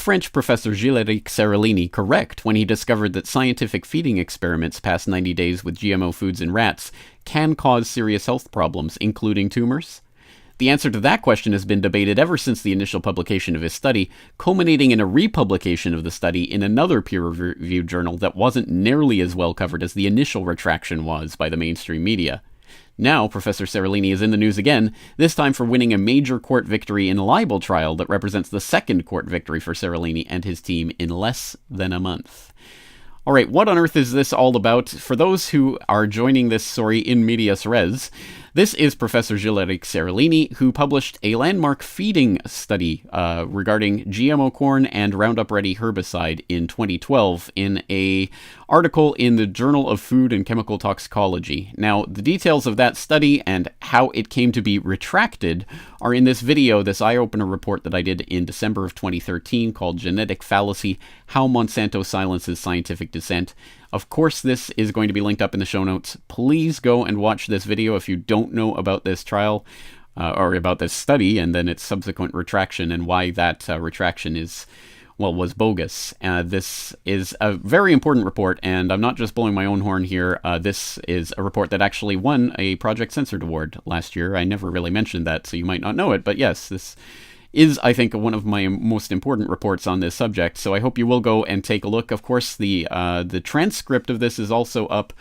French professor Gilles Seralini correct when he discovered that scientific feeding experiments past 90 days with GMO foods in rats can cause serious health problems, including tumors? The answer to that question has been debated ever since the initial publication of his study, culminating in a republication of the study in another peer-reviewed journal that wasn't nearly as well covered as the initial retraction was by the mainstream media. Now, Professor Seralini is in the news again, this time for winning a major court victory in a libel trial that represents the second court victory for Seralini and his team in less than a month. Alright, what on earth is this all about? For those who are joining this story in medias res, this is Professor Gilles Seralini, who published a landmark feeding study regarding GMO corn and Roundup Ready herbicide in 2012 in an article in the Journal of Food and Chemical Toxicology. Now, the details of that study and how it came to be retracted are in this video, this eye-opener report that I did in December of 2013 called Genetic Fallacy: How Monsanto Silences Scientific Dissent. Of course, this is going to be linked up in the show notes. Please go and watch this video if you don't know about this trial or about this study and then its subsequent retraction and why that retraction was bogus. This is a very important report, and I'm not just blowing my own horn here. This is a report that actually won a Project Censored Award last year. I never really mentioned that, so you might not know it, but yes, this is, I think, one of my most important reports on this subject, so I hope you will go and take a look. Of course, the transcript of this is also up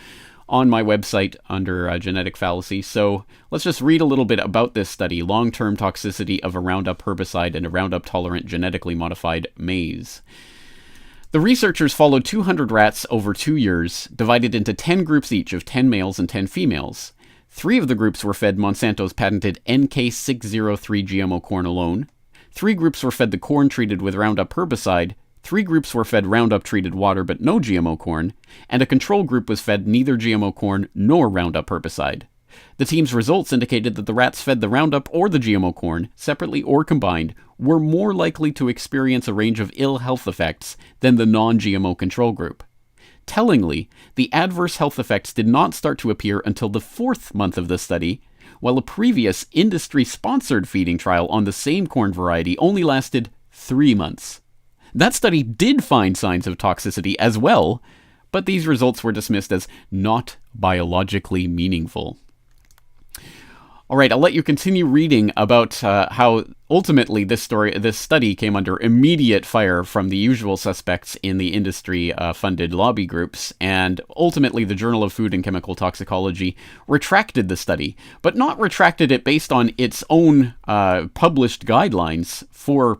on my website under Genetic Fallacy, so let's just read a little bit about this study, Long-Term Toxicity of a Roundup Herbicide in a Roundup-Tolerant Genetically Modified Maize. The researchers followed 200 rats over 2 years, divided into 10 groups each of 10 males and 10 females. 3 of the groups were fed Monsanto's patented NK603 GMO corn alone. 3 groups were fed the corn treated with Roundup herbicide, 3 groups were fed Roundup treated water but no GMO corn, and a control group was fed neither GMO corn nor Roundup herbicide. The team's results indicated that the rats fed the Roundup or the GMO corn, separately or combined, were more likely to experience a range of ill health effects than the non-GMO control group. Tellingly, the adverse health effects did not start to appear until the 4th month of the study, while a previous industry-sponsored feeding trial on the same corn variety only lasted 3 months. That study did find signs of toxicity as well, but these results were dismissed as not biologically meaningful. Alright, I'll let you continue reading about how ultimately this study came under immediate fire from the usual suspects in the industry-funded lobby groups, and ultimately the Journal of Food and Chemical Toxicology retracted the study, but not retracted it based on its own published guidelines for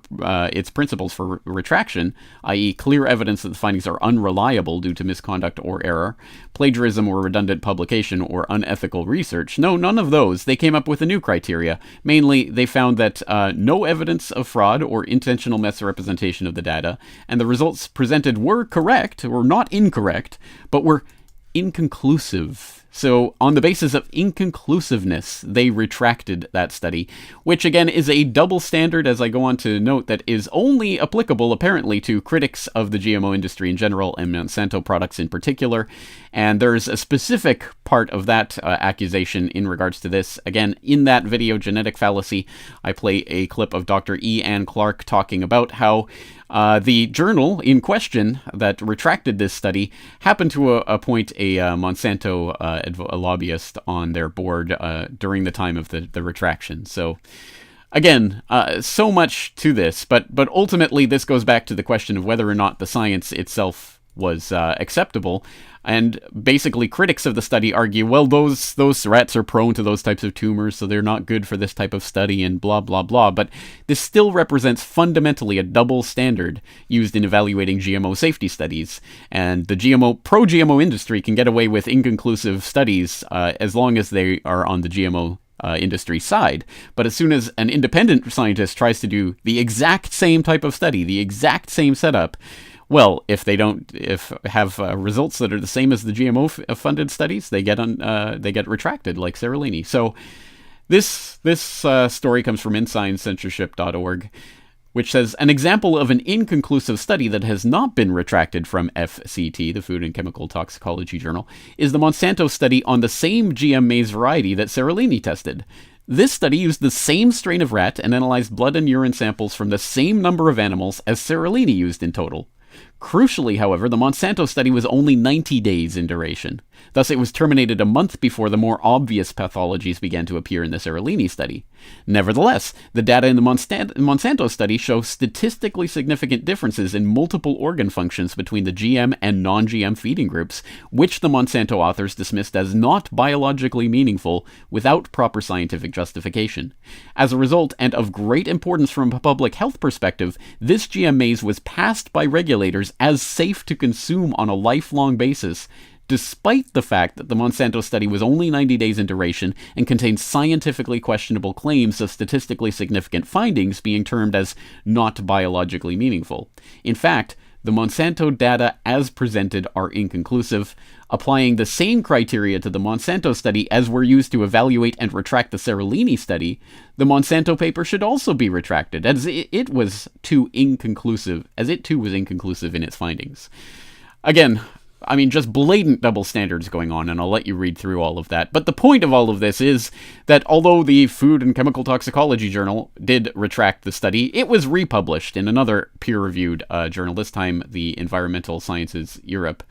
its principles for retraction, i.e. clear evidence that the findings are unreliable due to misconduct or error, plagiarism or redundant publication, or unethical research. No, none of those. They came up with a new criteria. Mainly, they found that no evidence of fraud or intentional misrepresentation of the data, and the results presented were correct, or not incorrect, but were inconclusive. So, on the basis of inconclusiveness, they retracted that study, which again is a double standard, as I go on to note, that is only applicable apparently to critics of the GMO industry in general and Monsanto products in particular. And there's a specific part of that accusation in regards to this. Again, in that video, Genetic Fallacy, I play a clip of Dr. E. Ann Clark talking about how the journal in question that retracted this study happened to appoint a Monsanto a lobbyist on their board during the time of the retraction. So, again, so much to this, but ultimately this goes back to the question of whether or not the science itself was acceptable. And basically, critics of the study argue, well, those rats are prone to those types of tumors, so they're not good for this type of study, and blah, blah, blah. But this still represents fundamentally a double standard used in evaluating GMO safety studies. And the pro-GMO industry can get away with inconclusive studies as long as they are on the GMO industry side. But as soon as an independent scientist tries to do the exact same type of study, the exact same setup, well, if they have results that are the same as the GMO-funded studies, they get retracted, like Seralini. So this story comes from InScienceCensorship.org, which says, an example of an inconclusive study that has not been retracted from FCT, the Food and Chemical Toxicology Journal, is the Monsanto study on the same GM maize variety that Seralini tested. This study used the same strain of rat and analyzed blood and urine samples from the same number of animals as Seralini used in total. Crucially, however, the Monsanto study was only 90 days in duration. Thus, it was terminated a month before the more obvious pathologies began to appear in the Seralini study. Nevertheless, the data in the Monsanto study show statistically significant differences in multiple organ functions between the GM and non-GM feeding groups, which the Monsanto authors dismissed as not biologically meaningful without proper scientific justification. As a result, and of great importance from a public health perspective, this GM maize was passed by regulators as safe to consume on a lifelong basis, despite the fact that the Monsanto study was only 90 days in duration and contained scientifically questionable claims of statistically significant findings being termed as not biologically meaningful. In fact, the Monsanto data as presented are inconclusive. Applying the same criteria to the Monsanto study as were used to evaluate and retract the Seralini study, the Monsanto paper should also be retracted, as it too was inconclusive in its findings. Again, I mean, just blatant double standards going on, and I'll let you read through all of that. But the point of all of this is that although the Food and Chemical Toxicology Journal did retract the study, it was republished in another peer-reviewed journal, this time the Environmental Sciences Europe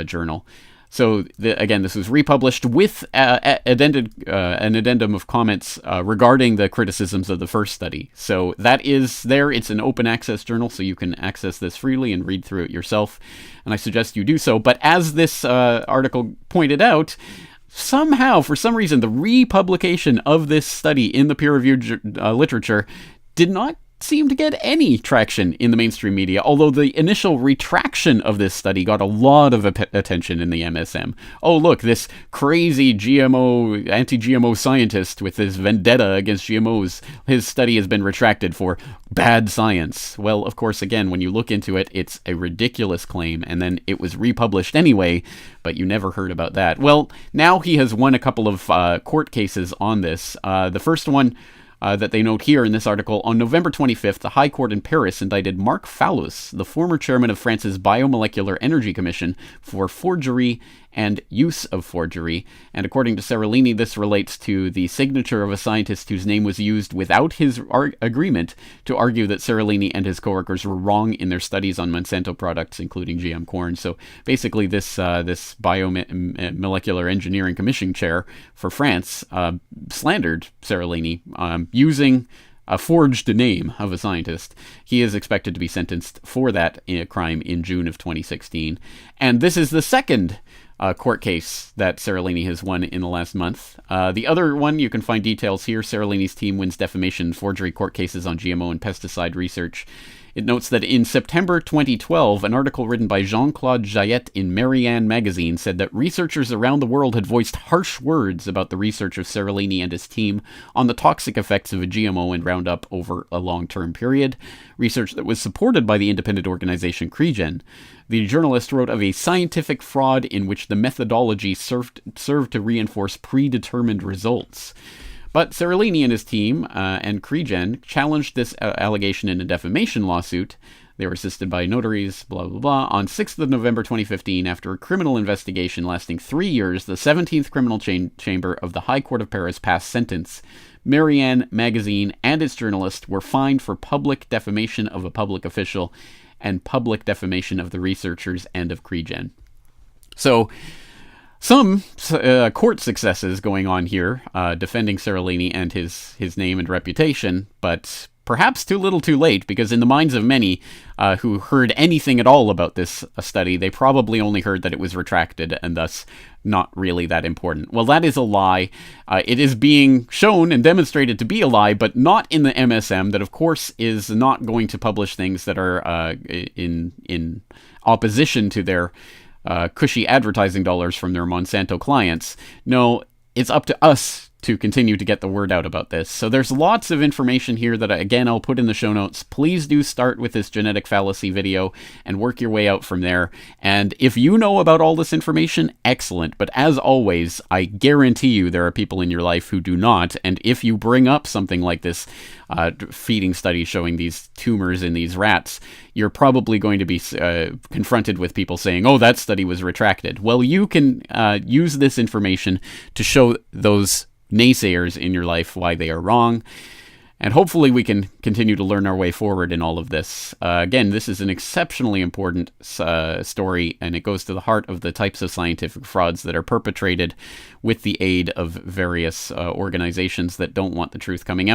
journal. So, again, this was republished with an addendum of comments regarding the criticisms of the first study. So that is there. It's an open access journal, so you can access this freely and read through it yourself. And I suggest you do so. But as this article pointed out, somehow, for some reason, the republication of this study in the peer-reviewed literature did not seem to get any traction in the mainstream media, although the initial retraction of this study got a lot of attention in the MSM. Oh, look, this crazy anti-GMO scientist with his vendetta against GMOs, his study has been retracted for bad science. Well, of course, again, when you look into it, it's a ridiculous claim, and then it was republished anyway, but you never heard about that. Well, now he has won a couple of court cases on this. The first one that they note here in this article, on November 25th, the High Court in Paris indicted Marc Fallus, the former chairman of France's Biomolecular Energy Commission, for forgery and use of forgery. And according to Seralini, this relates to the signature of a scientist whose name was used without his agreement to argue that Seralini and his coworkers were wrong in their studies on Monsanto products, including GM corn. So basically, this Biomolecular Engineering Commission chair for France slandered Seralini using a forged name of a scientist. He is expected to be sentenced for that crime in June of 2016. And this is the second court case that Seralini has won in the last month. The other one, you can find details here. Seralini's team wins defamation and forgery court cases on GMO and pesticide research. It notes that in September 2012, an article written by Jean-Claude Jaillet in Meria magazine said that researchers around the world had voiced harsh words about the research of Seralini and his team on the toxic effects of a GMO and Roundup over a long-term period, research that was supported by the independent organization CREGEN. The journalist wrote of a scientific fraud in which the methodology served to reinforce predetermined results. But Seralini and his team and CREGEN challenged this allegation in a defamation lawsuit. They were assisted by notaries, blah, blah, blah. On 6th of November 2015, after a criminal investigation lasting 3 years, the 17th Criminal Chamber of the High Court of Paris passed sentence. Marianne magazine and its journalist were fined for public defamation of a public official and public defamation of the researchers and of CREGEN. So, some court successes going on here, defending Seralini and his name and reputation, but perhaps too little too late, because in the minds of many who heard anything at all about this study, they probably only heard that it was retracted and thus not really that important. Well, that is a lie. It is being shown and demonstrated to be a lie, but not in the MSM, that of course is not going to publish things that are in opposition to their cushy advertising dollars from their Monsanto clients. No, it's up to us to continue to get the word out about this. So there's lots of information here that, again, I'll put in the show notes. Please do start with this genetic fallacy video and work your way out from there. And if you know about all this information, excellent. But as always, I guarantee you there are people in your life who do not. And if you bring up something like this feeding study showing these tumors in these rats, you're probably going to be confronted with people saying, oh, that study was retracted. Well, you can use this information to show those naysayers in your life why they are wrong. And hopefully we can continue to learn our way forward in all of this. Again, this is an exceptionally important story, and it goes to the heart of the types of scientific frauds that are perpetrated with the aid of various organizations that don't want the truth coming out.